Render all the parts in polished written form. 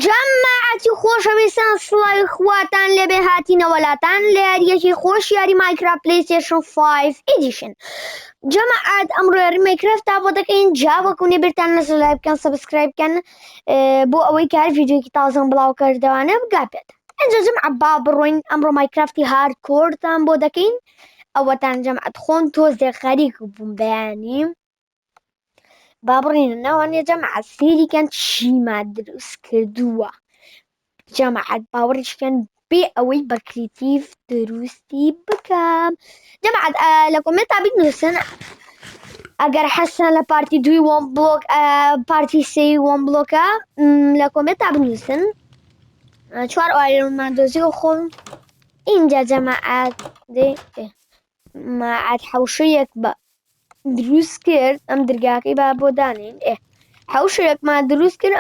جەماعەتی خۆشەویستان سڵاوی خواتان لێبێ هاتینەوەلاتان لە یاریەکی خۆش یاری مایکرافت پلەیستێشن 5 ئیدیشن. جەماعەت ئەمڕۆ یاری مایکرافتا بۆ دەکەین، جا وەکو بێتان لە لایک بکەن سەبسکرایب بکەن بۆ ئەوەی کار ڤیدیۆکی تازەم بڵاو کردوانە بگاتێت. ئەنجا جەماعەت با بڕۆین ئەمڕۆ مایکرافتی هاردکۆرتان بۆ دەکەین. ئەوەتان جەماعەت خۆن تۆزێک خەریک بووم بەیانی با بڕینە ناوانێ جەماعەت سێریکەن چیمان دروست کردووە. جەماعەت باوەڕیشکەن بێ ئەوەی بە کریتیڤ دروستی بکەم. جەماعەت لە کۆمنتا بنووسن ئەگەر حەسەن لە پارتی دوی وۆن بلۆک پارتی سێی وۆن بلۆکە لە کۆمنتا بنووسن. 4 ئایرۆنمان دۆزیەوە خۆم اینجا جەماعەت ماعەت حەوشەیەک بە دروست کرد. ئەم درگاکەی با بۆ دانین حەوشەیەکمان دروست کرد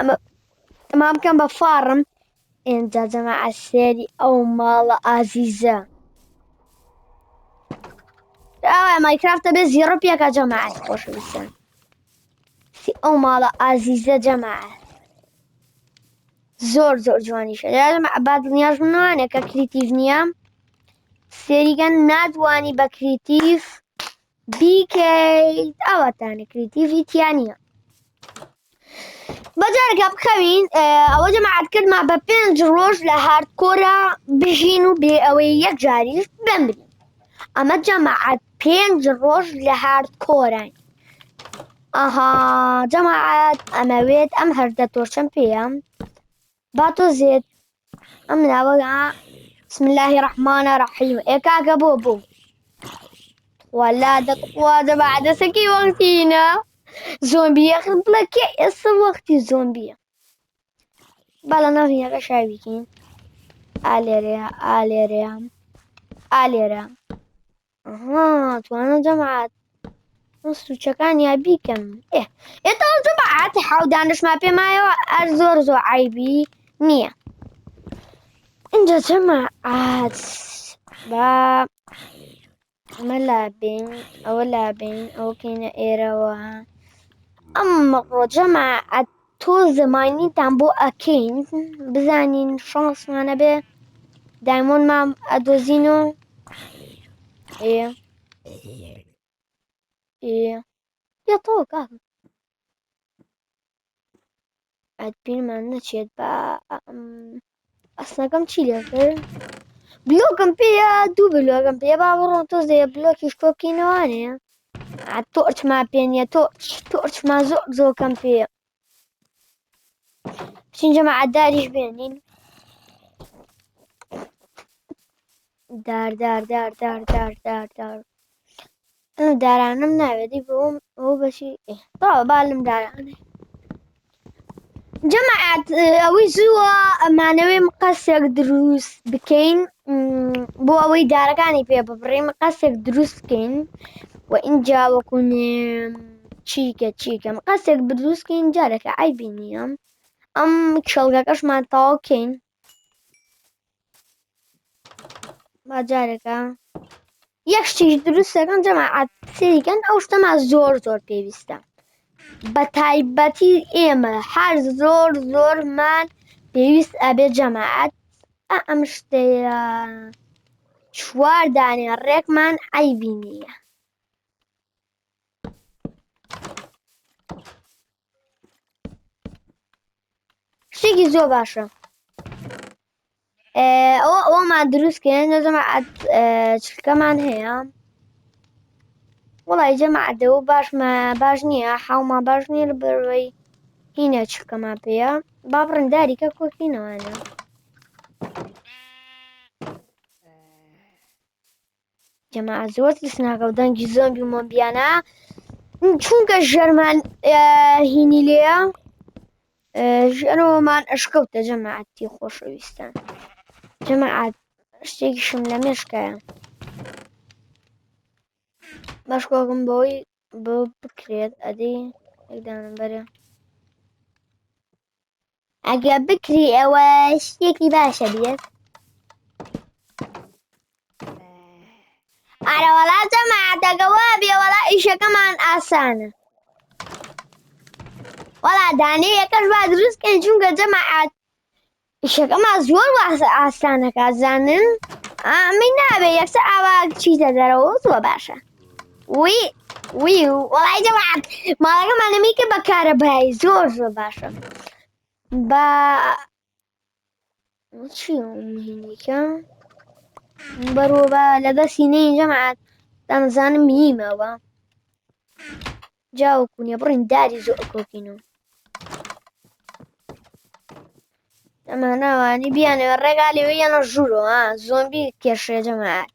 ئەمە بکەم بە فارم. اینجا جەماعەت سێری ئەو ماڵە ئازیزە مایکرافتە بێ زیڕە پێکە. جەماعەت خۆشەویستان ئەو ماڵە ئازیزە جەماعەت زۆر زۆر جوانیشە. با دڵنیاش بنوانێ کە کریتیڤ نییە سێریگەن ناتوانی بە کریتیڤ بیکەیت ئەوەتانە کریتیڤی تیا نییە. بەجارێکە بخەوین ئەوە جەماعەت کردمان بە 5 ڕۆژ لە هاردکۆرە بژین و بێ ئەوەی یەک جاریش بمرین. ئەمە جەماعەت 5 ڕۆژ لە هاردکۆران. ئەها جەماعەت ئەمەوێت ئەم هەردە تۆشەم پێە با تۆزێت ئەم ناوە بسم الله الرحمن الرحیم ئێکاکە بۆ بوو وەلا دەخوا جەماعەت دەسەکی وەختینە زۆمبیە بڵێ کێ ئێستا وەختی زۆمبیە. با لە ناوینەکە شاویکین ئالێرەیە ئالێرەیە ئالێرە توانە جەماعەت سوچەکان یا بیکەم. ئێتا جەماعەت حەودانشما پێمایەوە ئەر زۆر زۆر عیبی نییە. اینجا جەماعەت با ئەمە لابین ئەوە لابین ئەوە کەینە ئێرەوە. ئەمڕۆ جەماعەت تۆ زەمانیتان بۆ ئەکەین بزانین شانسمانە بێ دایمۆنمان ئەدۆزینەوە. تۆ کاکە ئەدبینمان نەچێت بە ئەسنەکەم چی لێ کرد بلۆکم پێە 2 بلۆکم پێ با بڕۆن تۆزێ بلۆکیش کۆکینەوانەیە تۆرچمان پێ نییە تۆرچمان زۆر زۆرکەم پێە بچین جەماعەت داریش بێنین دار دار دار دار دار دار دار دارانم ناوێتی بۆ ئەو بەشی بالم دارانێ. جەماعەت ئەوەی زووە ئەمانەوەی مقەسێک دروست بکەین بۆ ئەوەی دارەکانی پێ ببڕین مقەسێک دروست بکەین و ئینجا وەکوونێ چیکە مقەسێک دروستکەین جارێکە عیبی نییە. ئەم کشەڵگەکەشمان تەواوکەین با جارێکە یەک شتیش دروستەکەن جەماعەت سێریکەن ئەو شتەمان زۆر زۆر پێویستە بە تایبەتی ئێمە هەر زۆر زۆرمان پێویست ئەبێ جەماعەت ئەم شتەیە 4 دانێ ڕێکمان عیبی نییە. شتێکی زۆر باشە ئەوەمان دروستکەین جەماعەت چکەمان هەیە وەڵی جەماعەت ئەوە باش نییە حاومان باش نییە لە بەرەوەی هینە چکەمان پێەیە با بڕن داریکە کۆکینەوانە. جەماعەت زۆر ترسناکە و دەنگی زۆمبی و مۆمبیانە چونکە ژەرمان هینی لێیە ژەرەوەمان ئەشکەوتە. جەماعەتی خۆشەویستان جەماعەت شتێکیشم لە مێشکایە باش کۆکم بۆی بۆ بکرێت ئەدەی ئەدانم بەرە ئەگە بکری ئەوە شتێکی باشە بێت. ئارە وەڵا جەماعەتەکەوە بێ وەڵا ئیشەکەمان ئاسانە وەڵا دانەیەکەش با دروستکەین چونکە جەماعەت ئیشەکەما زۆر ئاسانەکە زانن ئەمەی نابێ یەکسەر ئاوا چیتە دەرەوە زۆر باشە وی وەڵای جەماعەت ماڵەکەمانەمی کە بە کارەبایی زۆر باشە بە چی مهمێکە بەرۆبە لە دەستی نەی جەماعەت دەمەزانم میمەوە جاوەکوونیە بڕین داری زۆر کۆکینەوە ئەمە ناوانی بیانەوە ڕێگا لێوە یانە ژوورەوە زۆمبی کێشێ جەماعەت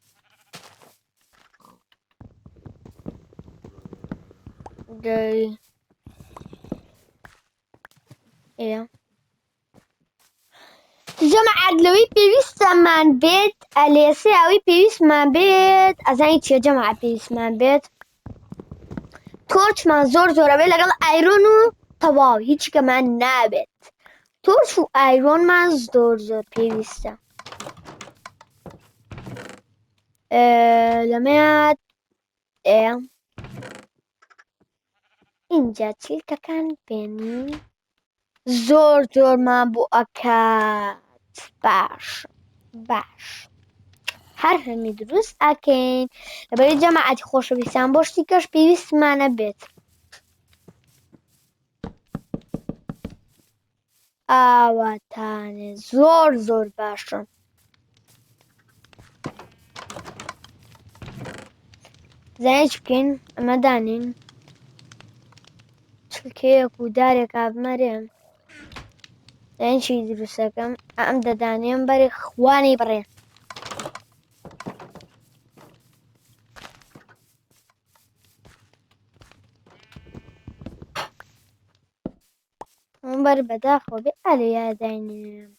جەماعەت لەوەی پێویستەمان بێت ئەلێسێ ئەوەی پێویستمان بێت ئەزانی چیە جەماعەت پێویستمان بێت تۆرچمان زۆرە بێت لەگەڵ ئایرۆن و تەواو هیچکەمان نابێت تۆرچ و ئایرۆنمان زۆر پێویستە لەمەیات اینجا چیلکەکان بێنین زۆرمان بۆ ئەکات باش هەر هەمی دروست ئەکەین لەبەرەوەی جەماعەتی خۆشەویستان بۆ شتی کەش پێویستمانە بێت ئاواتانێ زۆر باشە زانیت چ بکەین ئەمە دانین چلکەیەک و دارێکا بمەرێن زانیت چی دروستەکەم ئەم دەدانێم بەرێ خوانی بڕێ بەر بەداخەوە بێ ئالێ یاداینێم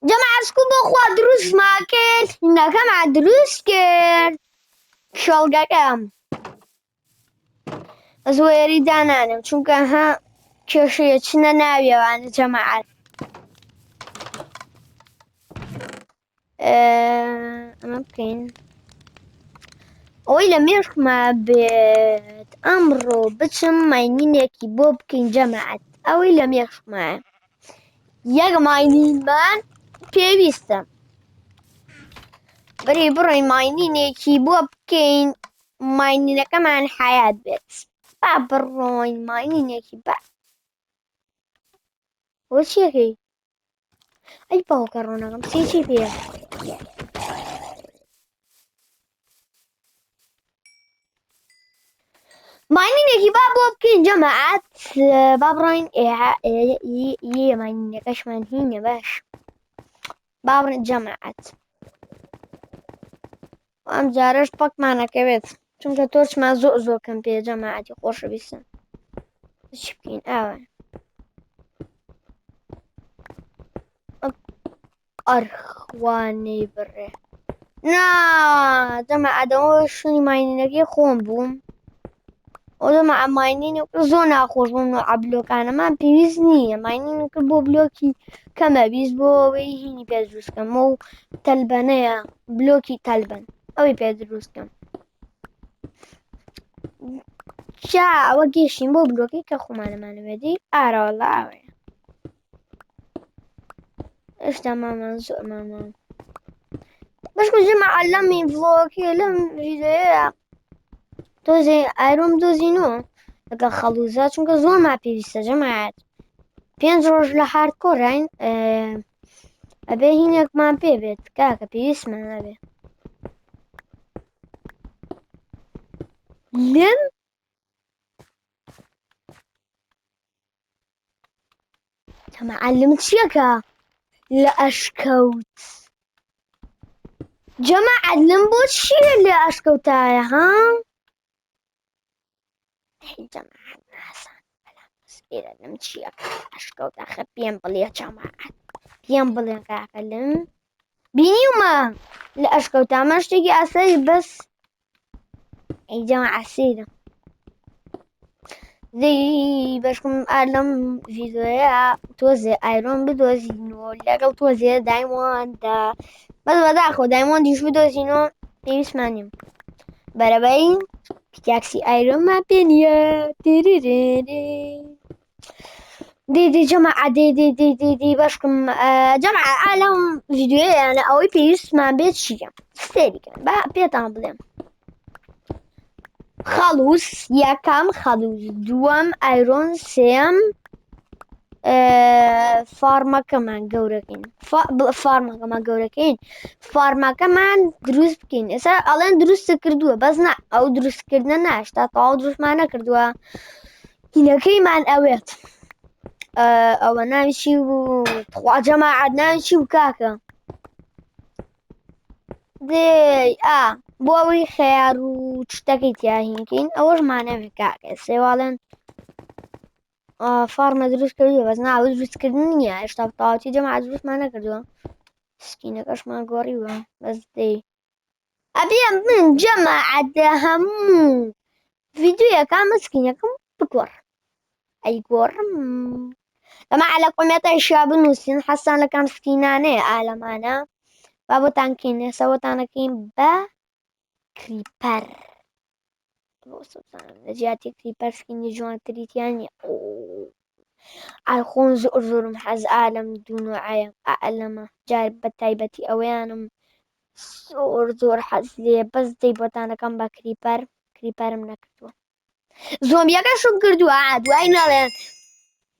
جەماعەت سکوت بۆ خوا دروستمان کرد هینەکەمان دروست کرد شەڵگەکەم زۆری دانانم چونکە ها کێشەیە چنە ناویەوانە جەماعەت ئەمە بکەین ئەوەی لە مێشکمان بێت ئەمڕۆ بچم ماینینێکی بۆ بکەین جەماعەت ئەوەی لە مێشکمان یەک ماینینمان پێویستە بڕۆین ماینینێکی بۆ بکەین ماینینەکەمان حەیات بێت با بڕۆین ماینینێکی بۆ چیەکەی ئەی باوکە ڕۆناکەم سێکی پێە ماینینێکی با بۆ بکەین جەماعەت با بڕۆین ماینینەکەشمان هینە باش با بڕۆین جەماعەت ئەم جارەش پەکمانەکەوێت چونکە تۆرچمان زۆر کەم پێ جەماعەتی خۆشەویستم چی بکەین ئاوە ئەرخوانەی بڕێ نا جەماعەتەوە شوێنی ماینینەکەی خۆم بووم ئەو جەماعەت ماینینێک زۆر ناخۆش بووم و بلۆکانەمان پێویست نییە ماینینێک کرد بۆ بلۆکی کەمە بیست بۆ ئەوەی هینی پێ دروستکەم و تەلبەنەیە بلۆکی تەلبەن ئەوەی پێ دروستکەم جا ئەوە گەیشتین بۆ بلۆکی کە خۆمانەمانەوێتی ئارەوەڵا ئەوەیە ئێشتا مامان زۆر مامان بەشکو جەماعەت لەمی ڤڵۆگێ لەم ڤیدیۆیە تۆزێ ئایرۆم دۆزینەوە لەگەڵ خەڵوزە چونکە زۆرمان پێویستە جەماعەت 5 ڕۆژ لە هاردکۆراین ئەبێ هینێکمان پێ بێت کاکە پێویستمان ئەبێ لێم جەماعەت لێم چیەکە لە ئەشکەوت جەماعەت لێم بۆ چییە لێ ئەشکەوتایە ها جەماعەت نازان بەلام سپێرە لەم چیەکە ئەشکەوت ئەخە پێم بڵێ جەماعەت پێم بڵێ کاکە لێم بینیومە لە ئەشکەوت ئەمە شتێکی ئاسایی بەس ئەی جەماعەت سەیرە دەی بەشکم لەم ڤیدیۆیە تۆزێ ئایرۆن بدۆزینەوە لەگەڵ تۆزێ دایمۆندا بەس بەداخەوە دایمۆندیش بدۆزینەوە پێویستمان نیم بەرەبەری پیکاکسی ئایرۆنمان پێ نییە دي جماعة دي باشكم جماعة عالم فيديو يعني أوي بيس ما بيت شيء ستيري كان بقى بيتان بلين خلوص يكم خلوص دوام ايرون سيم فارما كمان جوركين فارما كمان جوركين فارما كمان دروس بكين إسا ألان دروس كردوه بس نا أو دروس كردنا ناش تا طاو دروس ما نكردوه هنا كيمان أويت أو نامشي و تخوا جماعة نامشي وكاكا دي بۆەوەی خەیار و شتەکەی تیاهینکەین ئەوەش مانەوێت کاکە سێواڵێن فارمە دروست کردووە بەس ناوە دروستکردن نییە هێشتا تاواتی جەماعەت دروستمان نەکردووە سکینەکەشمان گۆڕیوە بەس دەی ئەبێ من جەماعەت هەموو ڤیدیۆیەکان سکینەکەم بگۆڕ ئەیگۆڕم جەماعە لە کۆمێنتەیشیا بنووسین حەسان لە کام سکینانەیە ئالەمانە با بۆتان کەین ئێستا بۆتانەکەین بە کریپەر لە جیاتی کریپەر سکینی جوانتریتیان نییە ئاخۆن زۆر زۆرم حەز ئالەم دوونوعەیە ئەلەمە جار بە تایبەتی ئەوەیانم زۆر حەز لێ بەس دەی بۆتانەکەم بە کریپەرم نەکردووە زۆمبیەکەشم کردووە دوای نەڵێن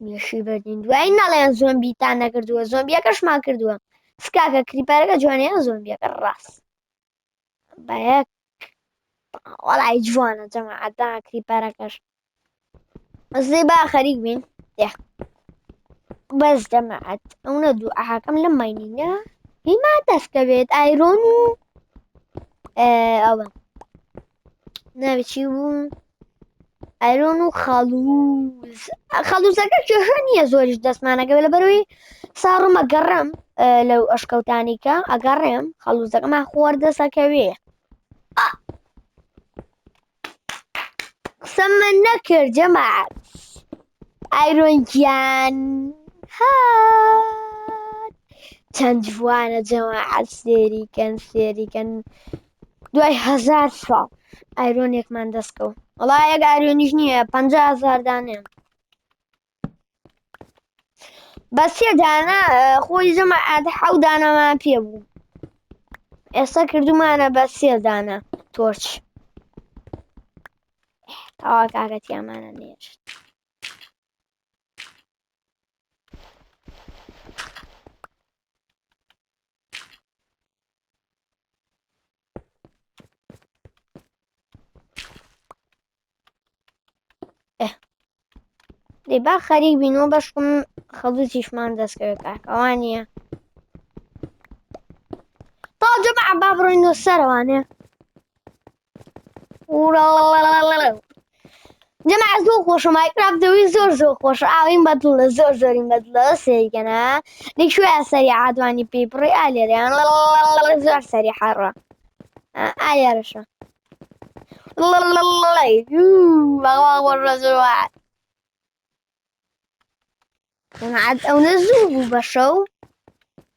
مێشی بەردین دوای نەڵێن زۆمبیتان نەکردووە زۆمبیەکەشمان کردووە سکاکە کریپەرەکە جوانەیە زۆمبیەکە ڕاست بەیەک وەڵی جوانە جەماعەتدا کریپەرەکەش ئەسێ با خەریک بین بەس جەماعەت ئەوە دوو ئاهاکەم لە ماینینگە هیما دەستکەوێت ئایرۆن و ئەوە ناوی چی بوو ئایرۆن و خەڵوزەکە کێشە نییە زۆریش دەستمانەکەوێت لە بەرەوەی ساڕم ئەگەڕێم لەو ئەشکەوتانیکە ئەگەڕێم خەڵوزەکەمان خۆر دەسەکەوێ قسەم من نەکرد جەماعەت ئایرۆن گیان هات چەند جوانە جەماعەت سێریکەن دوای 1000 ساڵ ئایرۆنێکمان دەستکەوت وەڵا یەک ئایرۆنیش نییە 50,000 دانێ بە سێ دانە خۆی جەماعەت 7 دانەمان پێبوو ئێستا کردومانە بە 3 دانە تۆرچ تاوا کاکەتیامانە نێشت دەی با خەریک بینەوە بەشم خەڵوزیشمان دەستکەوێت کاکەوان نییە تا جەماعە با بڕۆینەوە سەرەوانێ جەماعە زۆر خۆشە مایکرافتەوەی زۆر خۆشە ئاوین بەدڵە زۆرین بەدڵە سێریکەنە نێکشوێ سەری عادوانی پێی بڕێ ئالێریان زۆر سەری حەڕە ئایارشە جەماعەت ئەو نەزوو بوو بە شەو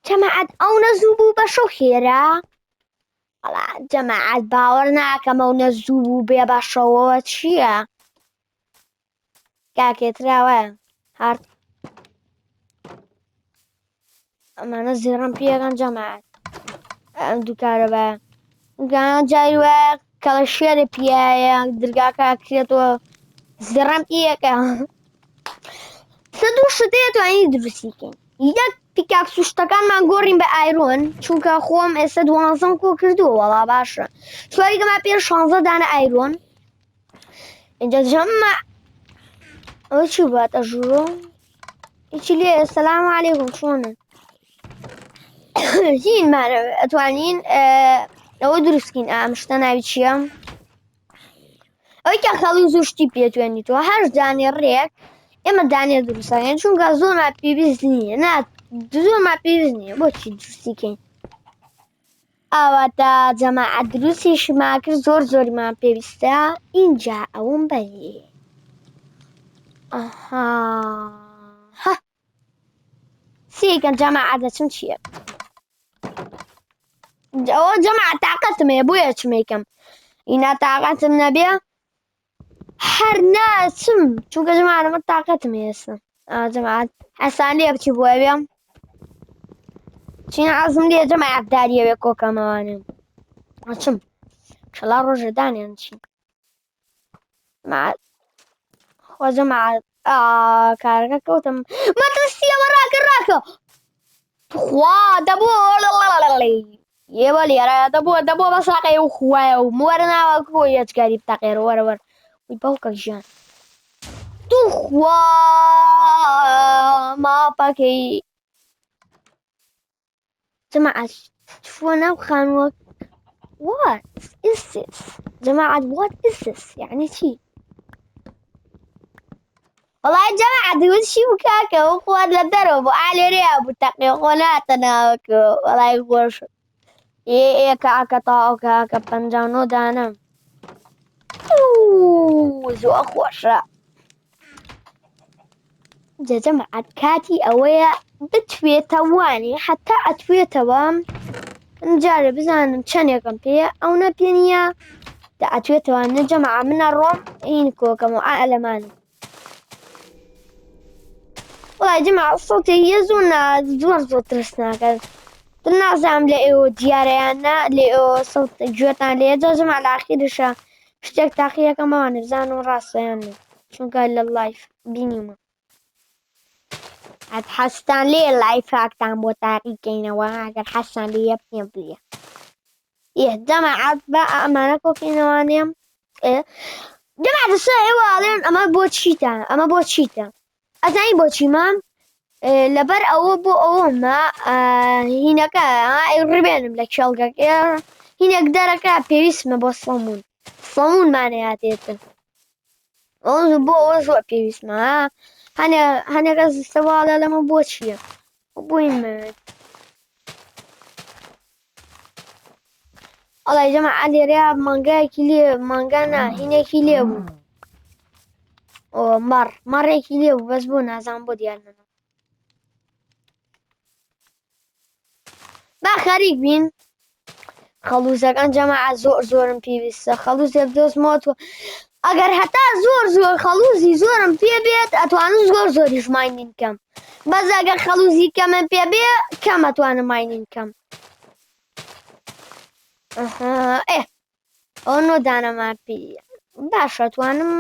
جەماعەت ئەو نەزوو بوو بە شەو خێرا وەڵا جەماعەت باوەڕ ناکەم ئەو نەزوو بوو بێ بە شەوەوە چییە کاکێتراوە هارد ئەمانە زێڕم پێەکەن جەماعەت ئەم دووکارە بە جاری وایە کەڵە شێرە پیایە درگاکە کرێتەوە زێڕم پێەکە سەد و شتەیە توانین دروستیکەین یەک پیکاکس و شتەکانمان گۆڕین بە ئایرۆن چونکە خۆم ئێستا 12 کۆ کردووە وەڵا باشە چواریکەما پێ 16 دانە ئایرۆن اینجا جەمە ئەوە چی باتە ژوورۆ هیچی لێ سەلام عەلەیکوم چۆنن هینمانە ئەتوانین ئەوە دروستکەین ئام شتە ناوی چییە ئەوەی کە خەڵوز و شتی پێتوێنیتەوە 8 دانێ ڕێک ئێمە دانێ دروستەکەین چونکە زۆرمان پێویست نییە زۆرمان پێویست نییە بۆچی دروستیکەین ئاواتە جەماعەت دروستیشمان کرد زۆرمان پێویستە ئینجا ئەوم بەرێ سێکەن جەماعەت دەچم چییە ئەوە جەماعەت تااقەتم هەیە بۆیە چمێکم ئینا تااقەتم نەبێ هەر ناچم چونکە جەماعەت ئەمە تااقەتم هەیە ئێستا جەماعەت حەسان لێ بچی بۆ ئەوێم چین عەزم لێ جەماعەت داریەوێ کۆکەمەوانم ئەچم شەڵا ڕۆژە دانیان چین خۆ جەماعەت کارەکە کەوتم مەترسیەوە ڕاکە خوا دەبوو ئێوە لێرە دەبووە بە ساقەی و خوایە و وەرە ناوە کۆ هێچکاری بتەقێر وەرەوەر وی بەوکە ژیان تو خوا ماپەکەی جەماعەت چووە ناو خانووە what is this جەماعەت what is this یعنی چی وەڵای جەماعەت دووت شی بکاکە و خوات لە دەرەوە بۆ ئالێرەیە بوو تەقێ خۆ ناتە ناوەکە وەڵای خۆش کاکە تاوکاکە 59 دانم زۆر خۆشە جەماعەت کاتی ئەوەیە بتوێتەوانی حتا ئەتوێتەوە جارێ بزانم چەندێکم پێ ئەو نەپێنیە دا ئەتوێتەوە نەجەماعە منە ڕۆم هین کۆکەم و ئەلەمانم وڵای جەماعە سەڵتێ هەیە زۆر ترسناکە نازانم لە ئێوە دیارەیانە لێ ئێوە سەڵت گوێتان لێ جەماعە لە ئاخیرشە شتێک تاقیەکەمەوە نەزانم ڕاستەیان نێ چونکە لە لایف بینیمە حەستان لێ لایفاکتان بۆ تاقیکەینەوە ئەگەر حەستان لێیە پێم بڵێ جەماعەت بە ئەمانە کۆکەینەوانێم جەماعەت سە ئێوە ئاڵێن ئەمە بۆ چیتە ئەمە بۆ چیتە ئەزانی بۆچی مام لەبەر ئەوە بۆ ئەوەمە هینەکە ڕبێنم لە کێڵگەکە هینێک دەرەکە پێویستمە بۆ سەمونمانەیاتێتن بۆ ئەوە زۆر پێویستمە هەنێکە سەواڵە لەمە بۆ چییە بووینمەوێت ئەڵای جەماعە لێرەیە مانگایەکی لێ مانگانە هینێکی لێ بوو مەڕێکی لێ بوو بەس بۆ نازان بۆ دیارنەوە با خەریک بین خەڵوزەکان جەماعە زۆرم پێویستە خەڵوزێک دۆزمەوە ئەگەر هەتا زۆر خەڵوزی زۆرم پێ بێت ئەتوانم زۆریش ماینین کەم بەس ئەگەر خەڵوزی کەمم پێ بێ کەم ئەتوانم ماینین کەم ئەو نۆدانەمان پێ باشە توانم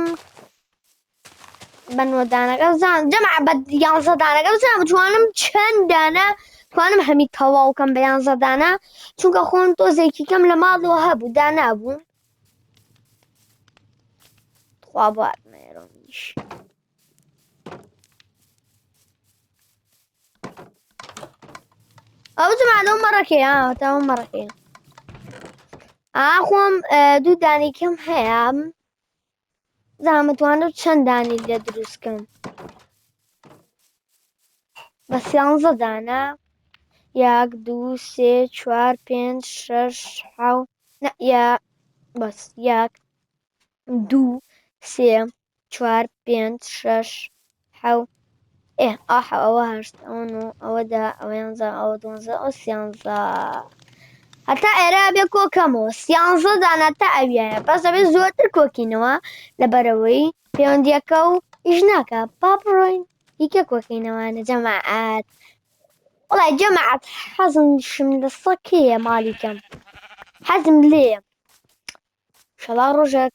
بە نۆدانەکە بزان جەماعە بە 11 دانەکە بزانم بتوانم چەند دانە توانم هەمی تەواوکەم بە 11 دانە چونکە خۆم تۆزێکی کەم لە ماڵەوە هەبوو دانابوو خوا بوارمێرۆمیش ئەو جەماعە مەڕەکەیە تاوە مەڕەکەیە خۆم 2 دانی کەم هەیە زانمەتوانم چەند دانی لێ دروستکەم بە 11 دانە 1 2 3 4 5 6 7 بەس 1 2 3 4 5 6 7 ئەوە 8 ئەوە 9 ئەوە 10 ئەوە 11 ئەوە 12 ئەو 13 هەتا ئێرە بێ کۆکەمەوە 13 دانە تا ئەویایە بەس دەبێت زۆرتر کۆکینەوە لەبەرەوەی پەیوەندیەکە و ئیش ناکە با بڕۆین دیکە کۆکینەوانە جەماعەت وڵای جەماعەت حەزمشم لە سەکەیە مالیکەم حەزم لێیە شەڵا ڕۆژێک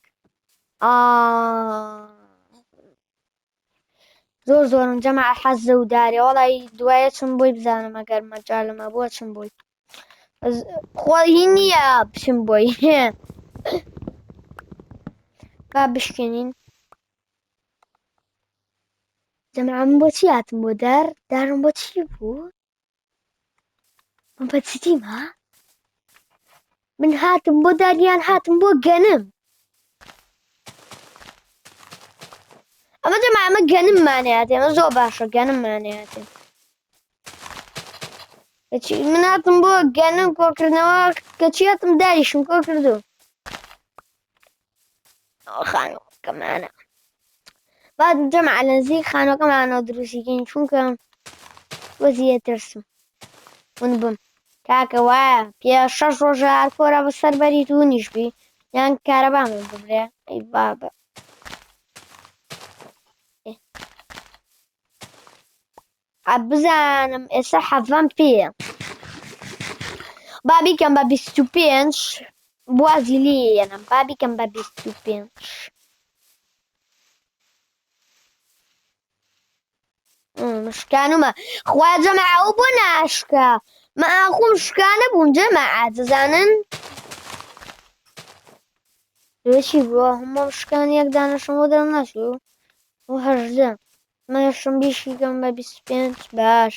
زۆرم جەماعەت حەز لەو دارێ وڵای دوایە چم بۆی بزانم ئەگەر مەجالمە بۆ چم بۆی خۆی نییە بچم بۆی با بشکێنین جەماعە من بۆچی هاتم بۆ دارم بۆ چی بوو من بە چیتیمە من هاتم بۆ داریان هاتم بۆ گەنم ئەمە جەماعە ئەمە گەنممانەیەاتێ ئەمە زۆر باشە گەنممانەیەاتێ من هاتم بۆ گەنم کۆکردنەوە کەچی هاتم داریشم کۆ کردو خانووەکەمانە با جەماعە لە نزیک خانووەکەمانەوە دروستیکەین چونکە وەزیە ترسم ون بم کاکە وایە پێ 6 ڕۆژە هەرکۆرە بە سەربەری تو نیشبی یان کارەبامە ببرێ ئەی بابە بزانم ئێستا حەڤام پێیە با بیکەم بە 25 بوازی لێنم با بیکەم بە 25 مشکانمە خوای جەماعە ئەو بۆ ناشکا مە ئاخۆم شکا نەبووم جەماعە دەزانن چی بووە هەموو شکان یەک دانەشم بۆ دەرنەچوو بۆ 18 مەشم بیشیکەم بە 25 باش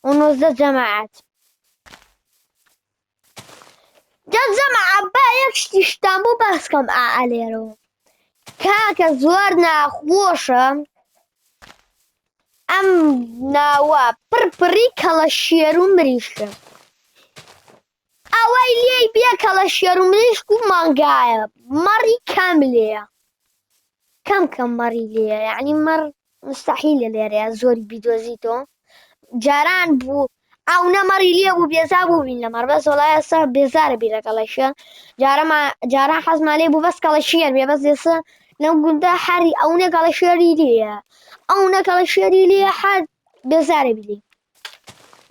و 19 جەماعەت جەماعە با یەک شتیشتان بۆ باسکەم لێرەوە کاکە زۆر ناخۆشە ئەم ناوە پڕپڕی کەڵەشێر و مریشکە ئەوەی لێی بێ کەڵەشێر و مریشک و مانگایە مەڕی کەم لێیە کەم مەڕی لێیە یعنی مەڕ مستەحیلە لێرەیە زۆری بیدۆزیتەوە جاران بوو ئەو نەمەڕی لێ بوو بێزار بوو بین لە مەڕ بەس وەڵای ئێستا بێزارە بی لە کەڵەشێر جاران حەزمان لێ بوو بەس کەڵەشێر بێ بەس ئێستا لەم گوندە هەری ئەوونە کەڵەشێری لێیە ئەوونە کەڵەشێری لێیە هەر بێزارە بی لێ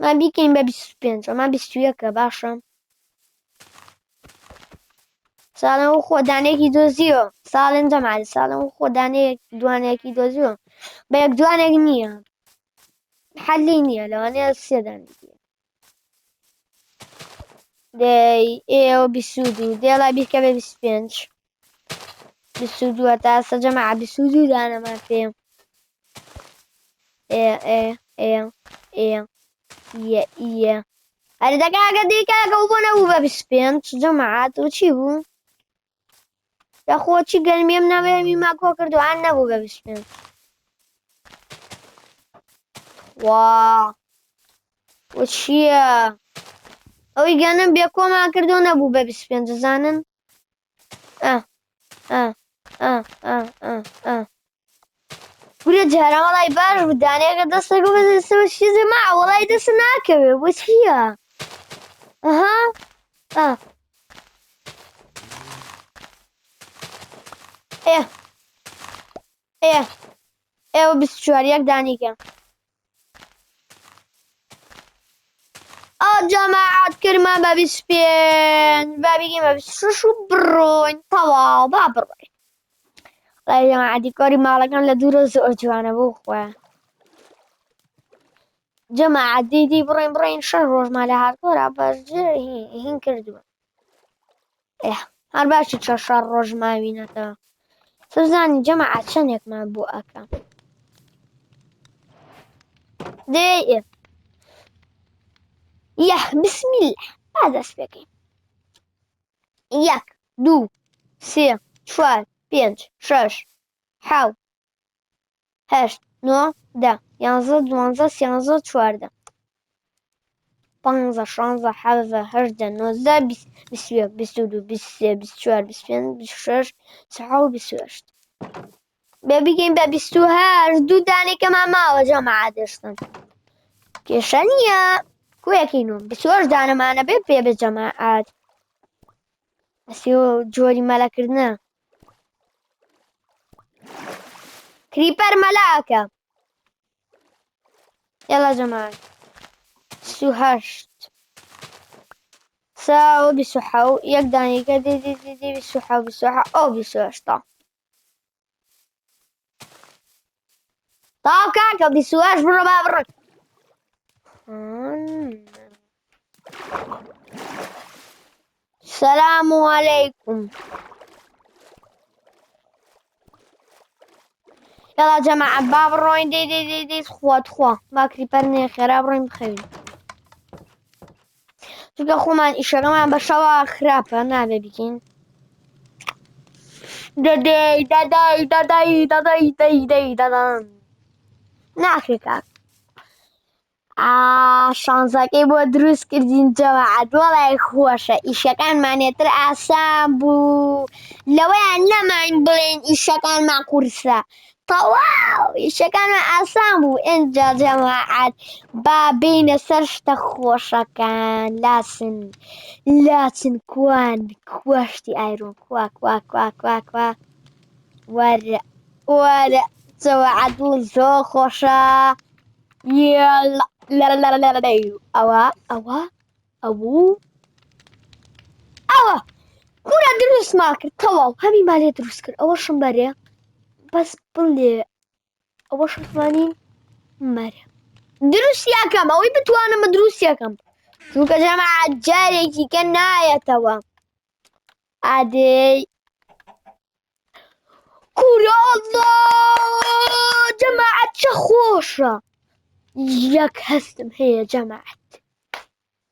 ما بیکەین بە 25 ئەمە 21کە باشە ساڵم و خۆدانێکی دۆزیوە ساڵێن جەماعەت ساڵم و خۆدانەیەک دوانەیەکی دۆزیوە بە یەک دوانێک نییە حەلی نییە لەوانەیە سێدان دەی ئێوە 22 دێڵای بیکە بە 25 22 تا ئێستا جەماعەت 22 دانەمان پێ هەر دەکاکە دیکاکە و بۆ نەبوو بە 25 جەماعەت و چی بوو یاخۆ چی گەرمیم نەبێمی ماکۆ کردو هەر نەبوو بە 25 وا وە چییە ئەوەی گەنم بێ کۆمان کردو نەبوو بە 25 دەزانن گورە جارە وەڵای باش دانەیەکە دەستەکە بەدەستەوە چیزە ما وەڵای دەست ناکەوێ بۆ چییە ئێوە 24 یەک دانیکە جەماعەت کردمان بە 25 با بگەین بە 26 و بڕۆین تەواو با بڕۆین وەڵای جەماعەتی کۆری ماڵەکان لە دوورە زۆر جوانە بۆ خۆیان جەماعەت دیدی بڕۆین 6 ڕۆژمان لە هاتۆرە بەشجێ هین کردووە هەر باشی 6 ڕۆژ ماوینەتەوە سەرزانی جەماعەت چەندێکمان بۆ ئەکەم دێ بسم الله با دەست پێکەین 1 2 3 4 5 6 7 8 9 10 11 12 13 14 15 16 17 18 19 20 21 22 23 24 25 26 27 28 بگەین بە 28 دوو دانێکەمان ماوە جەماعەت دەشتن کێشە نییە کوێکینم 28 دانەمانە بێ پێ بە جەماعەت ئەسی جۆری مەلەکردنە کریپەر مەلاکە یاڵا جەماعەت 28 ساوە 27 یەک دانێکە دێ 27 ئەو 28 تاو کاکە 28 بڕۆ با بڕۆ سەلام عەلەیکوم یاڵا جەماعەت با بڕۆین دێ خوا با کریپەر نێ خێرا بڕۆین بخەوین چونکە خۆمان ئیشەکەمان بە شەوا خراپە نابێ بکەین دەدەی ناخێ کاک شانزەکەی بۆ دروست کردین جەماعەت وەڵای خۆشە ئیشەکانمانێتر ئاسان بوو لەوەیان نەمان بڵێن ئیشەکانمان قورسە تەواو ئیشەکانمان ئاسان بوو ئینجا جەماعەت با بینە سەر شتە خۆشەکان لاچن کوان کوشتی ئایرۆن کوا وەرە جەماعەت بوو زۆر خۆشە يلا لا لا لا لا لا لا أوا أوا أبو أوا كورة دروس ماكر تواو همي مالي دروس كر أول شنبريا بس بلي أول شنبانين مرة دروس ياكم أوي بتوانا مدروس ياكم شو كجماعة جاري كنا توا عادي كورة الله جماعة شخوشة ياك هستم هي جماعة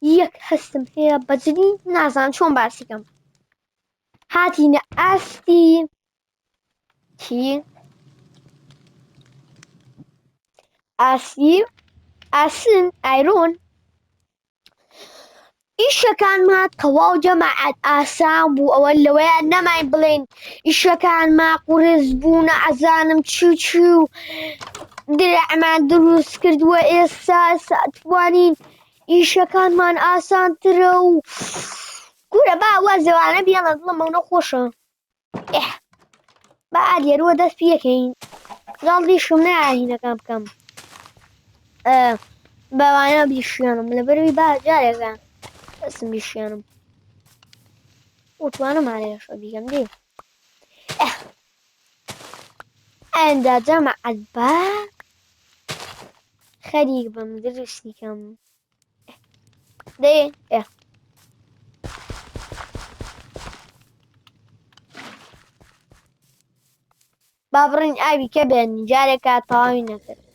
ياك هستم هي بجري نازان شون باسيكم هاتي نأستي چی؟ ئاسن ئایرۆن ئیشەکانمان تەواو جەماعەت ئاسان بوو ئەوە لەوەیە نەمای بڵێن ئیشەکانمان قورس بوو نەعەزانم چی و درەعمان دروست کردووە ئێستا توانین ئیشەکانمان ئاسانترە و گورە با وازەوانە بیانە دڵم ئەو نەخۆشە با ئالێرۆ دەست پێکەین گاڵدیشم نایهینەکان بکەم بەوانە بیشیانم لەبەروی با جارێکان دەستم بیشیانم وتوانم ئالێشە بیگەم دێ ئەندا جەماعەت با خەریک بم دروستیکەم دێ با بڕین ئاوی کە بێنین جارێکا تەواوی نەکرد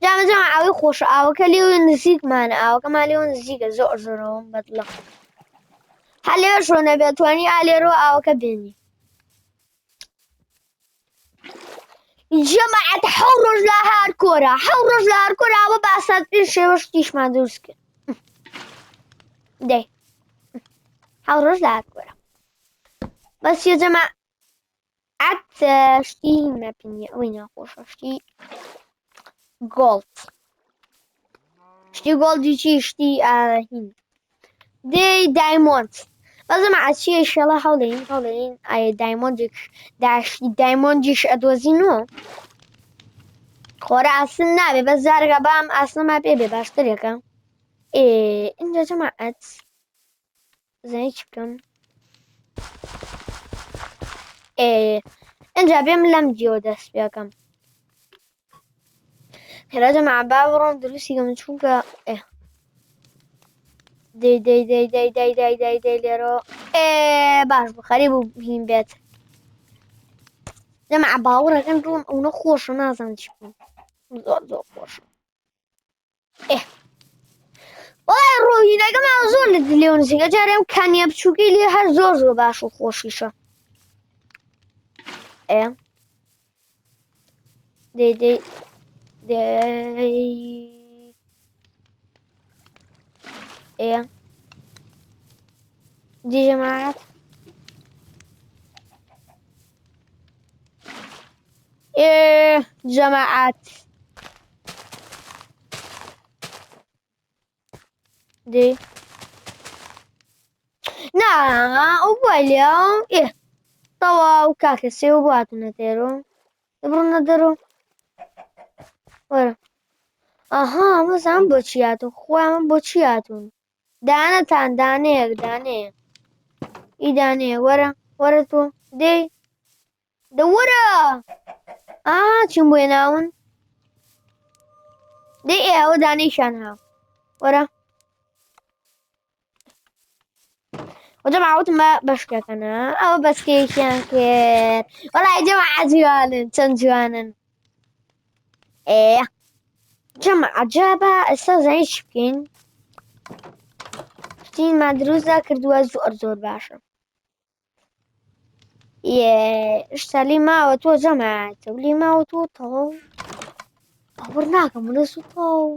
جامەجا ئاوی خۆشە ئاوەکە لێوە نزیکمانە ئاوەکەمان لێوە نزیکە زۆر زۆرەوەم بەدڵە هەر لێوە شۆ نەبێت توانی ئالێرۆ ئاوەکە بێنی جەماعەت حەو ڕۆژ لە هارکۆرە ئەوە باساترین شێوە شتیشمان دروست کرد دەی حەو ڕۆژ لە هارکۆرە بەس یە جەماعەت شتی مەپینیە ئەوەی ناخۆشە شتی گۆڵد شتی گۆڵدی چی شتی هین دێی دایمۆند بەزەماعەت چیە ئیشەڵا هەوڵێین ئایا دایمۆندێک داشتی دایمۆندیش ئەدۆزینەوە خۆرە ئاسن نابێ بەس جارێکە بام ئاسنەما پێ بێ باشترێکە اینجا جەماعەت زانای چی بکەم اینجا بێم لەم جیەوە دەست پێکەم هێرا جەماعەت با بڕۆم دروستیکەم چونکە دەی لێرەوە باش بوو خەریب بوو هین بێت جەماعەت باوەڕەکەم دووەم ئەوە خۆشە نازانم چی بوو زۆر خۆشە وڵای ڕۆهینەکەمان زۆر لە دلێوە نزیکە جارێ ئەم کانیە بچووکەی لێ هەر زۆر باش و خۆشیشە دەی دی جەماعەت جەماعەت دێ نا ئەو بووە لێم تەواو کاکە سێوە بۆ هاتوونە دێرۆ دەبڕۆنە دەرۆ وەرە ئەها مەزان بۆچی هاتوون خۆیان من بۆچی هاتوون دانەتان دانەیەک دانەیە ئی دانەیە وەرە تۆ دێ دەوەرە چیم بۆ هێناون دێ ئەوە دانەیشان هاو وەرە وجەماعەت مە بەشکەکەنە ئەوە بەسکەیەکیان کرد وەڵای جەماعەت جوانن چەند جوانن جەماعەت جا با ئێستا زانای چی بکەین شتینمان دروستدا کردووە زۆر باشە شتا لی ماوە تۆ جەماعەت لی ماوە تۆ تەواو باوەڕ ناکەم وەرەسوو تەواو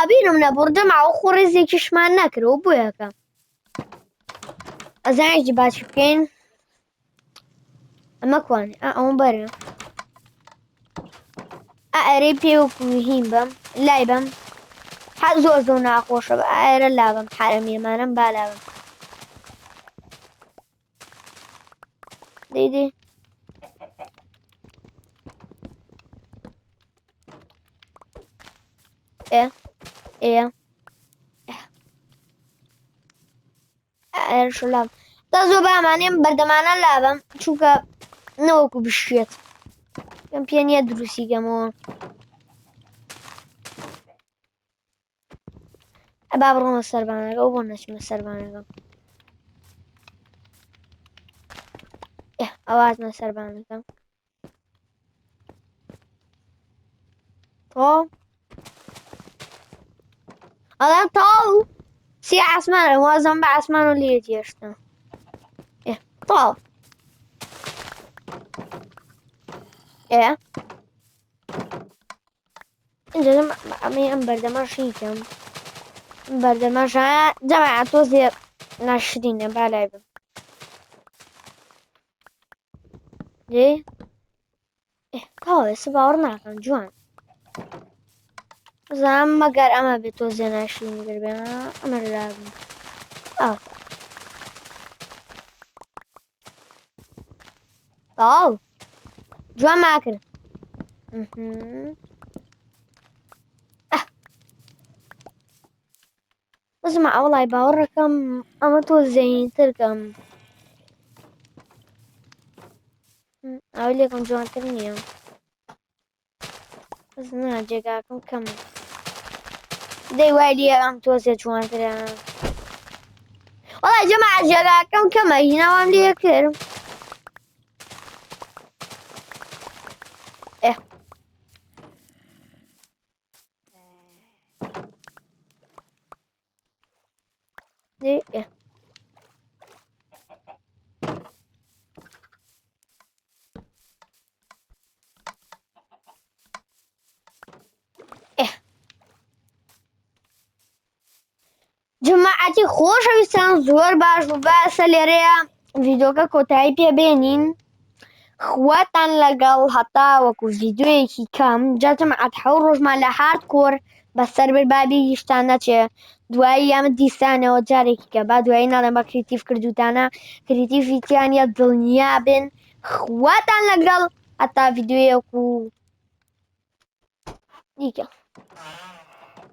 بیرم نەبوو جەماعەت خۆ ڕێزێکیشمان نەکردەوە بۆ یەکەم ئەزانێکی باچی بکەین ئەمە کوانێ ئەوە بەرە ئەرەی پێوەکو هین بەم لای بەم هەر زۆر ناخۆشە بە ئەرە لا بەم حرەمێمانەم با لا بەم دەی ئێ ئێ شلاب تا زۆر بامانێم بەردەمانە لابم چونکە نەوەکو بشوێت پێم پێ نییە دروستی گەمەوە با بڕۆمە سەربانەکە و بۆ نەچمە سەربانەکە ئەواتمە سەربانەکە تۆ ئەڵێ تاڵ سی عسمانە وازم بە عسمان و لێت هێشتا تاڵ اینجا ئەمەی ئەم بەردەماشی کەم بەردەماشە جەماعە تۆزێ ناشرینە با لای بم لێ تاڵێ باوەڕ ناکەم جوان زانم مەگەر ئەمە بێت تۆزێ ناشرینی گەربێ ئەمە لابم تاڵ جوان ماکرد بزمە ئەوڵای باوەڕەکەم ئەمە تۆ زەینترکەم ئەو لێکم جوانتر نییە بز نا جێگاکەم کەمە دەی وای لێ ئەم تۆزێ جوانترە وەڵای جەماعە جێگاکەم کەمە هیناوام لێ کرد جماعەتی خۆشەویستان زۆر باش و باسە لێرەیە ڤیدۆکە کۆتایی پێبێنین خواتان لەگەڵ هەتا وەکو ڤیدۆیەکی کەم جا جەماعەت حەوت ڕۆژمان لە هاردکۆر بەسەر بابی شتان نەچێ دوایی ئەمە دیسانەوە جارێکی کە با دوایی ناڵێن بە کریتیڤ کردوتانە کریتیڤیتیانە دڵنیا بن خواتان لەگەڵ هەتا ڤیدۆیەک و دیکە